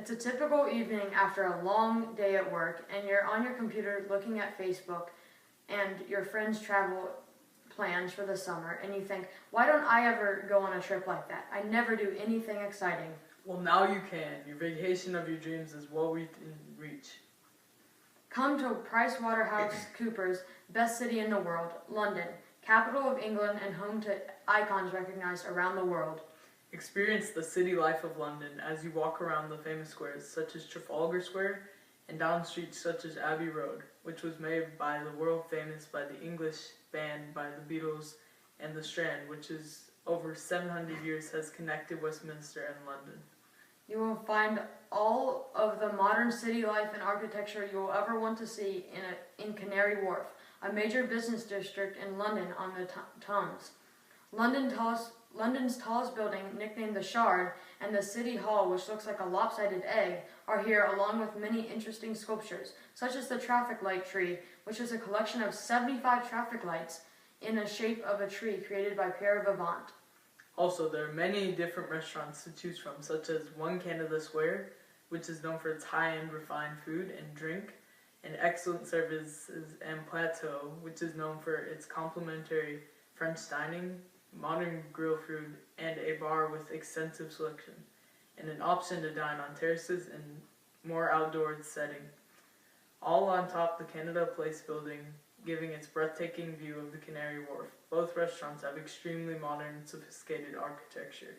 It's a typical evening after a long day at work, and you're on your computer looking at Facebook and your friends' travel plans for the summer, and you think, why don't I ever go on a trip like that? I never do anything exciting. Well, now you can. Your vacation of your dreams is well within reach. Come to PricewaterhouseCoopers' best city in the world, London, capital of England and home to icons recognized around the world. Experience the city life of London as you walk around the famous squares such as Trafalgar Square and down streets such as Abbey Road, which was made by the world famous by the English band by the Beatles, and the Strand, which is over 700 years has connected Westminster and London. You will find all of the modern city life and architecture you will ever want to see in Canary Wharf, a major business district in London on the Thames. London's tallest building, nicknamed the Shard, and the City Hall, which looks like a lopsided egg, are here along with many interesting sculptures, such as the traffic light tree, which is a collection of 75 traffic lights in the shape of a tree created by Pierre Vivant. Also, there are many different restaurants to choose from, such as One Canada Square, which is known for its high-end refined food and drink, and excellent services, and Plateau, which is known for its complimentary French dining, modern grill food, and a bar with extensive selection, and an option to dine on terraces and more outdoor setting. All on top the Canada Place building, giving its breathtaking view of the Canary Wharf. Both restaurants have extremely modern and sophisticated architecture.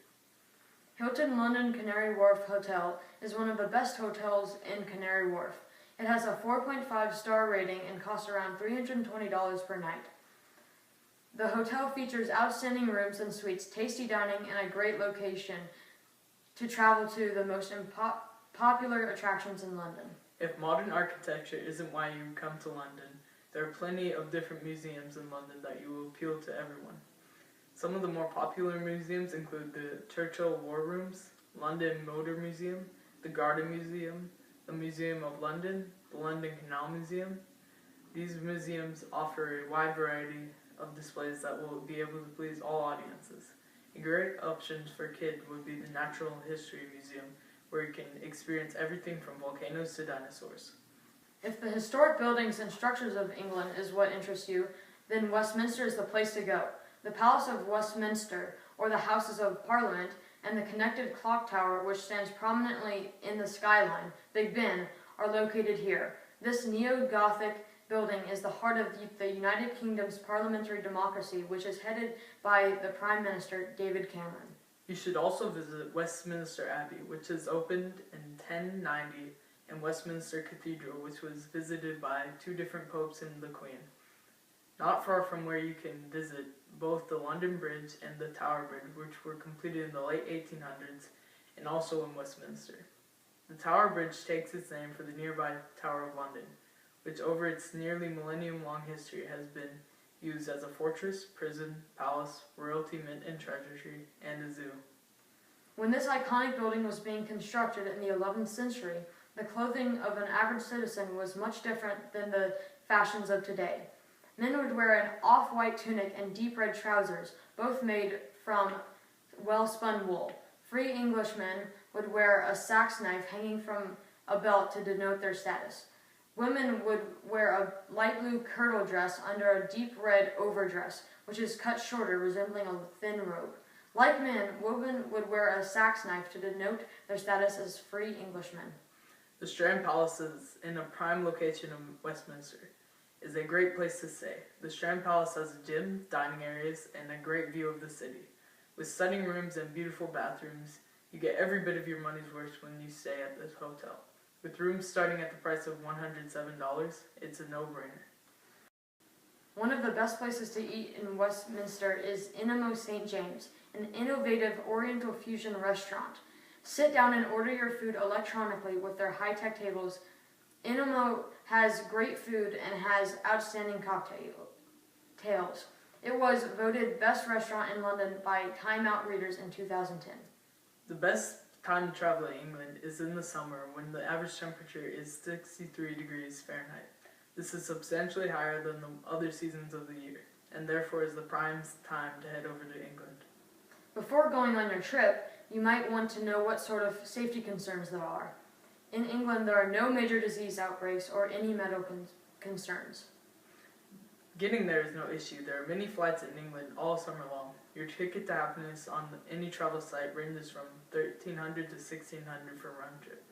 Hilton London Canary Wharf Hotel is one of the best hotels in Canary Wharf. It has a 4.5-star rating and costs around $320 per night. The hotel features outstanding rooms and suites, tasty dining, and a great location to travel to the most popular attractions in London. If modern architecture isn't why you come to London, there are plenty of different museums in London that you will appeal to everyone. Some of the more popular museums include the Churchill War Rooms, London Motor Museum, the Garden Museum, the Museum of London, the London Canal Museum. These museums offer a wide variety of displays that will be able to please all audiences. A great option for kids would be the Natural History Museum, where you can experience everything from volcanoes to dinosaurs. If the historic buildings and structures of England is what interests you, then Westminster is the place to go. The Palace of Westminster, or the Houses of Parliament, and the connected clock tower, which stands prominently in the skyline, Big Ben, are located here. This neo-Gothic building is the heart of the United Kingdom's parliamentary democracy, which is headed by the Prime Minister, David Cameron. You should also visit Westminster Abbey, which was opened in 1090, and Westminster Cathedral, which was visited by two different popes and the Queen. Not far from where you can visit both the London Bridge and the Tower Bridge, which were completed in the late 1800s, and also in Westminster. The Tower Bridge takes its name for the nearby Tower of London, which over its nearly millennium-long history has been used as a fortress, prison, palace, royalty mint and treasury, and a zoo. When this iconic building was being constructed in the 11th century, the clothing of an average citizen was much different than the fashions of today. Men would wear an off-white tunic and deep red trousers, both made from well-spun wool. Free Englishmen would wear a sax knife hanging from a belt to denote their status. Women would wear a light blue kirtle dress under a deep red overdress, which is cut shorter, resembling a thin robe. Like men, women would wear a sax knife to denote their status as free Englishmen. The Strand Palace is in a prime location in Westminster. It is a great place to stay. The Strand Palace has a gym, dining areas, and a great view of the city. With stunning rooms and beautiful bathrooms, you get every bit of your money's worth when you stay at this hotel. With rooms starting at the price of $107, it's a no-brainer. One of the best places to eat in Westminster is Inamo St. James, an innovative Oriental fusion restaurant. Sit down and order your food electronically with their high-tech tables. Inamo has great food and has outstanding cocktails. It was voted best restaurant in London by Time Out readers in 2010. The best time to travel to England is in the summer when the average temperature is 63 degrees Fahrenheit. This is substantially higher than the other seasons of the year, and therefore is the prime time to head over to England. Before going on your trip, you might want to know what sort of safety concerns there are. In England, there are no major disease outbreaks or any medical concerns. Getting there is no issue. There are many flights in England all summer long. Your ticket to happiness on any travel site ranges from 1,300 to 1,600 for a round trip.